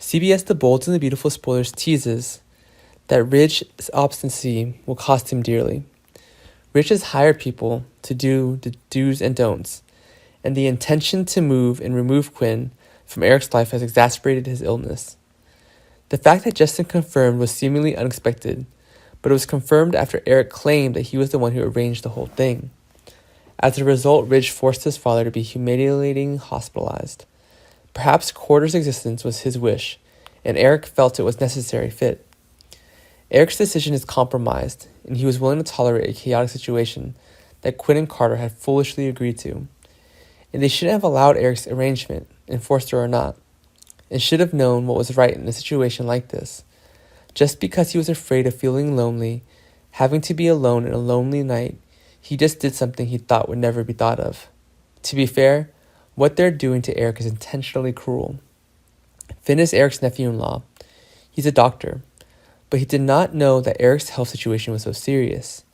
CBS The Bold and the Beautiful spoilers teases that Ridge's obstinacy will cost him dearly. Ridge has hired people to do the do's and don'ts, and the intention to move and remove Quinn from Eric's life has exacerbated his illness. The fact that Justin confirmed was seemingly unexpected, but it was confirmed after Eric claimed that he was the one who arranged the whole thing. As a result, Ridge forced his father to be humiliatingly hospitalized. Perhaps Quarter's existence was his wish, and Eric felt it was necessary fit. Eric's decision is compromised, and he was willing to tolerate a chaotic situation that Quinn and Carter had foolishly agreed to. And they shouldn't have allowed Eric's arrangement, enforced or not, and should have known what was right in a situation like this. Just because he was afraid of feeling lonely, having to be alone in a lonely night, he just did something he thought would never be thought of. To be fair, what they're doing to Eric is intentionally cruel. Finn is Eric's nephew-in-law. He's a doctor, but he did not know that Eric's health situation was so serious.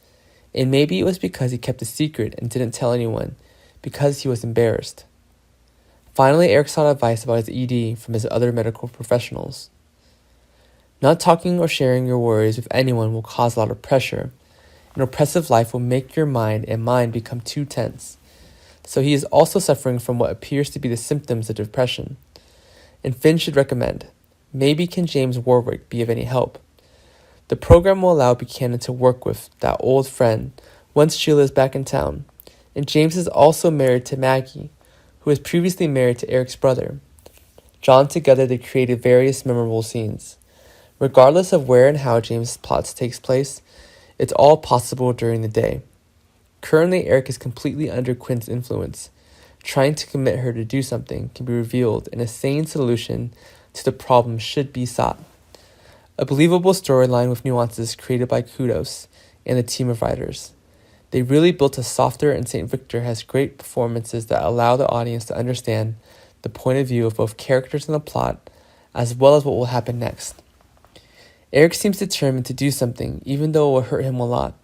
And maybe it was because he kept a secret and didn't tell anyone, because he was embarrassed. Finally, Eric sought advice about his ED from his other medical professionals. Not talking or sharing your worries with anyone will cause a lot of pressure. An oppressive life will make your mind and mind become too tense. So he is also suffering from what appears to be the symptoms of depression. And Finn should recommend, maybe can James Warwick be of any help? The program will allow Buchanan to work with that old friend once Sheila is back in town. And James is also married to Maggie, who was previously married to Eric's brother. Drawn together, they created various memorable scenes. Regardless of where and how James' plot takes place, it's all possible during the day. Currently, Eric is completely under Quinn's influence. Trying to commit her to do something can be revealed, and a sane solution to the problem should be sought. A believable storyline with nuances created by Kudos and the team of writers. They really built a softer, and St. Victor has great performances that allow the audience to understand the point of view of both characters in the plot, as well as what will happen next. Eric seems determined to do something, even though it will hurt him a lot.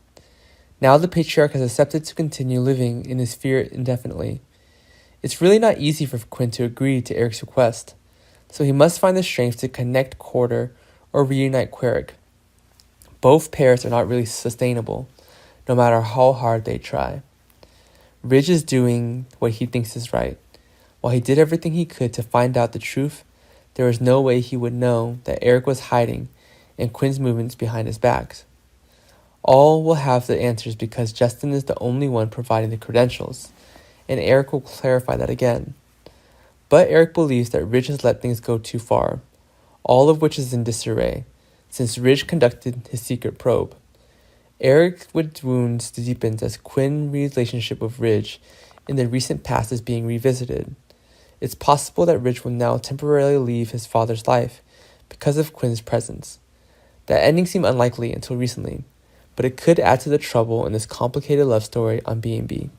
Now the patriarch has accepted to continue living in his fear indefinitely. It's really not easy for Quinn to agree to Eric's request, so he must find the strength to connect Quarter or reunite Queric. Both pairs are not really sustainable, no matter how hard they try. Ridge is doing what he thinks is right. While he did everything he could to find out the truth, there was no way he would know that Eric was hiding and Quinn's movements behind his back. All will have the answers because Justin is the only one providing the credentials, and Eric will clarify that again. But Eric believes that Ridge has let things go too far, all of which is in disarray, since Ridge conducted his secret probe. Eric's wounds deepens as Quinn's relationship with Ridge in the recent past is being revisited. It's possible that Ridge will now temporarily leave his father's life because of Quinn's presence. That ending seemed unlikely until recently, but it could add to the trouble in this complicated love story on B&B.